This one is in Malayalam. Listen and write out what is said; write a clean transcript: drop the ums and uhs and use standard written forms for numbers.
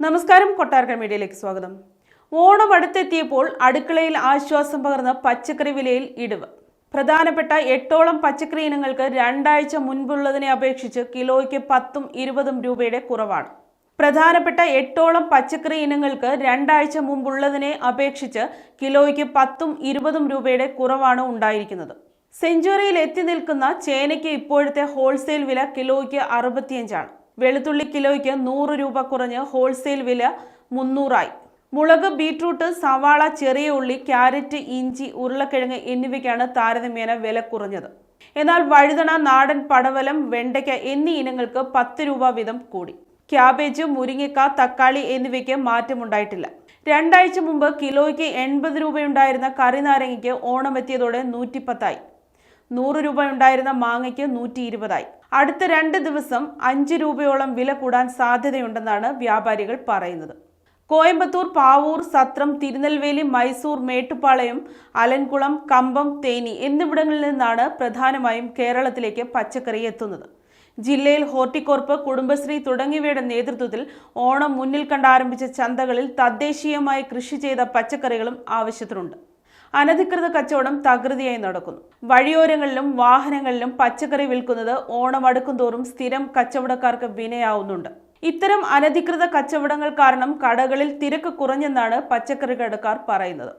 നമസ്കാരം, കൊട്ടാരക്കര മീഡിയയിലേക്ക് സ്വാഗതം. ഓണം അടുത്തെത്തിയപ്പോൾ അടുക്കളയിൽ ആശ്വാസം പകർന്ന പച്ചക്കറി വിലയിൽ ഇടിവ്. പ്രധാനപ്പെട്ട 8ഓളം പച്ചക്കറി ഇനങ്ങൾക്ക് രണ്ടാഴ്ച മുൻപുള്ളതിനെ അപേക്ഷിച്ച് കിലോയ്ക്ക് 10ഉം 20ഉം രൂപയുടെ കുറവാണ്. പ്രധാനപ്പെട്ട 8ഓളം പച്ചക്കറി ഇനങ്ങൾക്ക് രണ്ടാഴ്ച മുമ്പുള്ളതിനെ അപേക്ഷിച്ച് കിലോയ്ക്ക് 10ഉം 20ഉം രൂപയുടെ കുറവാണ് ഉണ്ടായിരിക്കുന്നത്. സെഞ്ചുറിയിൽ എത്തി നിൽക്കുന്ന ചേനയ്ക്ക് ഇപ്പോഴത്തെ ഹോൾസെയിൽ വില കിലോയ്ക്ക് 65 ആണ്. വെളുത്തുള്ളി കിലോയ്ക്ക് 100 രൂപ കുറഞ്ഞ് ഹോൾസെയിൽ വില 300 ആയി. മുളക്, ബീട്രൂട്ട്, സവാള, ചെറിയ ഉള്ളി, ക്യാരറ്റ്, ഇഞ്ചി, ഉരുളക്കിഴങ്ങ് എന്നിവയ്ക്കാണ് താരതമ്യേന വില കുറഞ്ഞത്. എന്നാൽ വഴുതന, നാടൻ പടവലം, വെണ്ടയ്ക്ക എന്നീ ഇനങ്ങൾക്ക് 10 രൂപ വീതം കൂടി. ക്യാബേജ്, മുരിങ്ങക്ക, തക്കാളി എന്നിവയ്ക്ക് മാറ്റമുണ്ടായിട്ടില്ല. രണ്ടാഴ്ച മുമ്പ് കിലോയ്ക്ക് 80 രൂപയുണ്ടായിരുന്ന കറിനാരങ്ങയ്ക്ക് ഓണമെത്തിയതോടെ 110 ആയി. 100 രൂപ ഉണ്ടായിരുന്ന മാങ്ങയ്ക്ക് 120 ആയി. അടുത്ത 2 ദിവസം 5 രൂപയോളം വില കൂടാൻ സാധ്യതയുണ്ടെന്നാണ് വ്യാപാരികൾ പറയുന്നത്. കോയമ്പത്തൂർ, പാവൂർ, സത്രം, തിരുനെൽവേലി, മൈസൂർ, മേട്ടുപ്പാളയം, അലൻകുളം, കമ്പം, തേനി എന്നിവിടങ്ങളിൽ നിന്നാണ് പ്രധാനമായും കേരളത്തിലേക്ക് പച്ചക്കറി എത്തുന്നത്. ജില്ലയിൽ ഹോർട്ടികോർപ്പ്, കുടുംബശ്രീ തുടങ്ങിയവയുടെ നേതൃത്വത്തിൽ ഓണം മുന്നിൽ കണ്ടാരംഭിച്ച ചന്തകളിൽ തദ്ദേശീയമായി കൃഷി ചെയ്ത പച്ചക്കറികളും ആവശ്യത്തിനുണ്ട്. അനധികൃത കച്ചവടം തകൃതിയായി നടക്കുന്നു. വഴിയോരങ്ങളിലും വാഹനങ്ങളിലും പച്ചക്കറി വിൽക്കുന്നത് ഓണം അടുക്കുംതോറും സ്ഥിരം കച്ചവടക്കാർക്ക് വിനയാവുന്നുണ്ട്. ഇത്തരം അനധികൃത കച്ചവടങ്ങൾ കാരണം കടകളിൽ തിരക്ക് കുറഞ്ഞെന്നാണ് പച്ചക്കറി കടക്കാർ പറയുന്നത്.